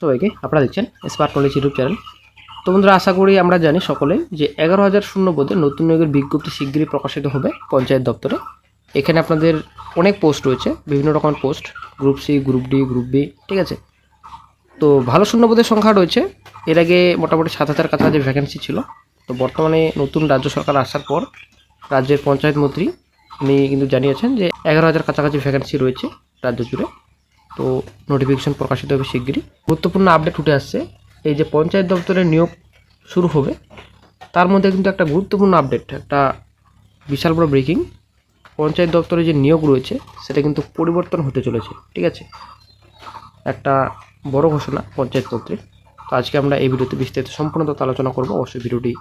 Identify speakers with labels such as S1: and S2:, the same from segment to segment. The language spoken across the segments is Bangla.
S1: সবাইকে আপনারা দেখছেন স্মার্ট নলেজ ইউটিউব চ্যানেল। তো বন্ধুরা, আশা করি আমরা জানি সকলে যে 11,000 শূন্য পদে নতুন নিয়োগের বিজ্ঞপ্তি শিগগিরই প্রকাশিত হবে পঞ্চায়েত দপ্তরে। এখানে আপনাদের অনেক পোস্ট রয়েছে, বিভিন্ন রকমের post, group C, group D, group B, ঠিক আছে। তো ভালো শূন্য পদের সংখ্যা রয়েছে। এর আগে মোটামুটি 7,000 কাছাকাছি ভ্যাকেন্সি ছিল। তো বর্তমানে নতুন রাজ্য সরকার আসার পর রাজ্যের পঞ্চায়েত মন্ত্রী উনি কিন্তু জানিয়েছেন যে 11,000 কাছাকাছি ভ্যাকেন্সি রয়েছে রাজ্য জুড়ে। তো নোটিফিকেশন প্রকাশিত হবে শিগগিরই। গুরুত্বপূর্ণ আপডেট উঠে আসছে, এই যে পঞ্চায়েত দপ্তরের নিয়োগ শুরু হবে তার মধ্যে কিন্তু একটা গুরুত্বপূর্ণ আপডেট, একটা বিশাল বড় ব্রেকিং। পঞ্চায়েত দপ্তরে যে নিয়োগ রয়েছে সেটা কিন্তু পরিবর্তন হতে চলেছে, ঠিক আছে। একটা বড় ঘোষণা পঞ্চায়েত মন্ত্রীর। তো আজকে আমরা এই ভিডিওতে বিস্তারিত সম্পূর্ণ তথ্য আলোচনা করবো। অবশ্যই ভিডিওটি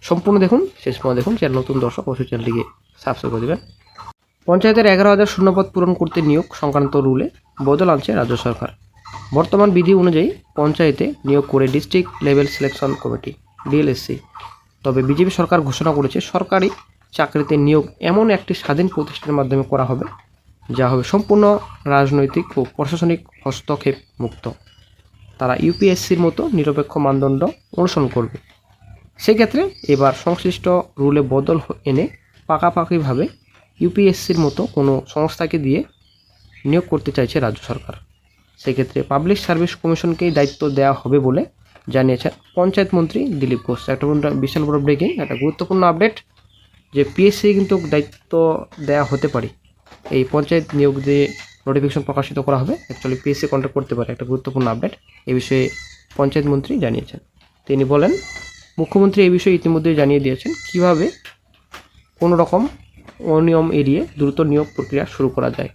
S1: সম্পূর্ণ দেখুন, শেষ পর্যন্ত দেখুন। চ্যানেল নতুন দর্শক অবশ্যই চ্যানেলটিকে সাবস্ক্রাইব করে দেবেন। পঞ্চায়েতের 11,000 শূন্যপদ পূরণ করতে নিয়োগ সংক্রান্ত রুলে বদল আনছে রাজ্য সরকার। বর্তমান বিধি অনুযায়ী পঞ্চায়েতে নিয়োগ করে ডিস্ট্রিক্ট লেভেল সিলেকশন কমিটি ডিএলএসসি। তবে বিজেপি সরকার ঘোষণা করেছে সরকারি চাকরিতে নিয়োগ এমন একটি স্বাধীন প্রতিষ্ঠানের মাধ্যমে করা হবে যা হবে সম্পূর্ণ রাজনৈতিক ও প্রশাসনিক হস্তক্ষেপ মুক্ত। তারা ইউপিএসসির মতো নিরপেক্ষ মানদণ্ড অনুসরণ করবে। সেক্ষেত্রে এবার সংশ্লিষ্ট রুলে বদল এনে পাকাপাকিভাবে ইউপিএসসির মতো কোনো সংস্থাকে দিয়ে নিয়োগ করতে চাইছে রাজ্য সরকার। সেক্ষেত্রে পাবলিক সার্ভিস কমিশনকেই দায়িত্ব দেওয়া হবে বলে জানিয়েছেন পঞ্চায়েত মন্ত্রী দিলীপ ঘোষ। একটা বিশাল বড় ব্রেকিং, একটা গুরুত্বপূর্ণ আপডেট যে পিএসসি কিন্তু দায়িত্ব দেওয়া হতে পারে। এই পঞ্চায়েত নিয়োগ যে নোটিফিকেশন প্রকাশিত করা হবে, অ্যাকচুয়ালি পিএসসি কন্ট্যাক্ট করতে পারে। একটা গুরুত্বপূর্ণ আপডেট এই বিষয়ে পঞ্চায়েত মন্ত্রী জানিয়েছেন। তিনি বলেন, মুখ্যমন্ত্রী এই বিষয়ে ইতিমধ্যেই জানিয়ে দিয়েছেন কীভাবে কোনো রকম অনিয়ম এড়িয়ে দ্রুত নিয়োগ প্রক্রিয়া শুরু করা যায়,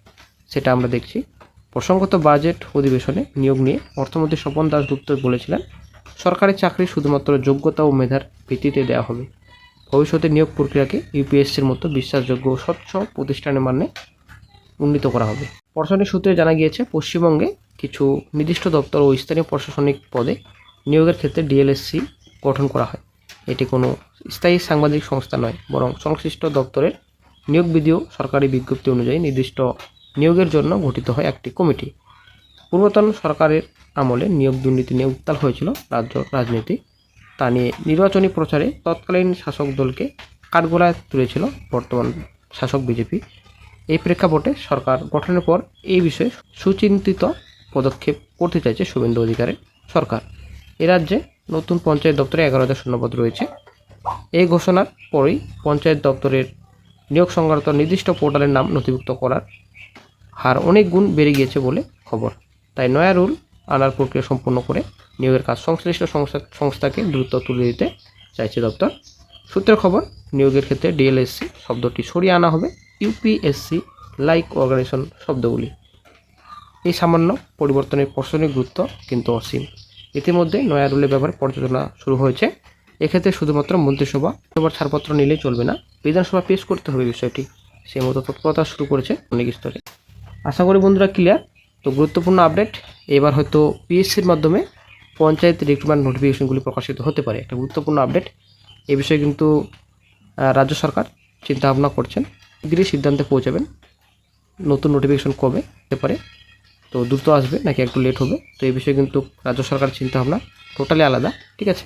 S1: সেটা আমরা দেখছি। প্রসঙ্গত বাজেট অধিবেশনে নিয়োগ নিয়ে অর্থমন্ত্রী স্বপন দাশগুপ্ত বলেছিলেন, সরকারি চাকরি শুধুমাত্র যোগ্যতা ও মেধার ভিত্তিতে দেওয়া হবে। ভবিষ্যতে নিয়োগ প্রক্রিয়াকে ইউপিএসসির মতো বিশ্বাসযোগ্য ও স্বচ্ছ প্রতিষ্ঠানের মানে উন্নীত করা হবে। প্রশাসনিক সূত্রে জানা গিয়েছে, পশ্চিমবঙ্গে কিছু নির্দিষ্ট দপ্তর ও স্থানীয় প্রশাসনিক পদে নিয়োগের ক্ষেত্রে ডিএলএসসি গঠন করা হয়। এটি কোনো স্থায়ী সাংবাদিক সংস্থা নয়, বরং সংশ্লিষ্ট দপ্তরের নিয়োগ বিধি ও সরকারি বিজ্ঞপ্তি অনুযায়ী নির্দিষ্ট নিয়োগের জন্য গঠিত হয় একটি কমিটি। পূর্বতন সরকারের আমলে নিয়োগ দুর্নীতি নিয়ে উত্তাল হয়েছিল রাজ্য রাজনীতি। তা নিয়ে নির্বাচনী প্রচারে তৎকালীন শাসক দলকে কাঠগোলায় তুলেছিল বর্তমান শাসক বিজেপি। এই প্রেক্ষাপটে সরকার গঠনের পর এই বিষয়ে সুচিন্তিত পদক্ষেপ করতে চাইছে শুভেন্দু অধিকারীর সরকার। এ রাজ্যে নতুন পঞ্চায়েত দপ্তরে 11,000 শূন্যপদ রয়েছে। এই ঘোষণার পরেই পঞ্চায়েত দপ্তরের নিয়োগ সংক্রান্ত নির্দিষ্ট পোর্টালের নাম নথিভুক্ত করার হার অনেক গুণ বেড়ে গিয়েছে বলে খবর। তাই নয়া রুল আনার প্রক্রিয়া সম্পূর্ণ করে নিয়োগের কাজ সংশ্লিষ্ট সংস্থাকে দ্রুত তুলে দিতে চাইছে দপ্তর। সূত্রের খবর, নিয়োগের ক্ষেত্রে ডিএলএসসি শব্দটি সরিয়ে আনা হবে ইউপিএসসি লাইক অর্গানাইজেশন শব্দগুলি। এই সামান্য পরিবর্তনের প্রশাসনিক গুরুত্ব কিন্তু অসীম। ইতিমধ্যে নয়া রুলের ব্যাপারে পর্যালোচনা শুরু হয়েছে। এক্ষেত্রে শুধুমাত্র মন্ত্রিসভার ছাড়পত্র নিলেই চলবে না, বিধানসভা পেশ করতে হবে বিষয়টি। সেই মতো তৎপরতা শুরু করেছে অনেক স্তরে। আশা করি বন্ধুরা ক্লিয়ার। তো গুরুত্বপূর্ণ আপডেট, এবার হয়তো পিএসসির মাধ্যমে পঞ্চায়েত রিক্রুটমেন্ট নোটিফিকেশনগুলি প্রকাশিত হতে পারে। একটা গুরুত্বপূর্ণ আপডেট। এ বিষয়ে কিন্তু রাজ্য সরকার চিন্তাভাবনা করছেন, শীঘ্রই সিদ্ধান্তে পৌঁছাবেন। নতুন নোটিফিকেশন কবে হতে পারে, তো দ্রুত আসবে নাকি একটু লেট হবে, তো এই বিষয়ে কিন্তু রাজ্য সরকারের চিন্তাভাবনা টোটালি আলাদা, ঠিক আছে।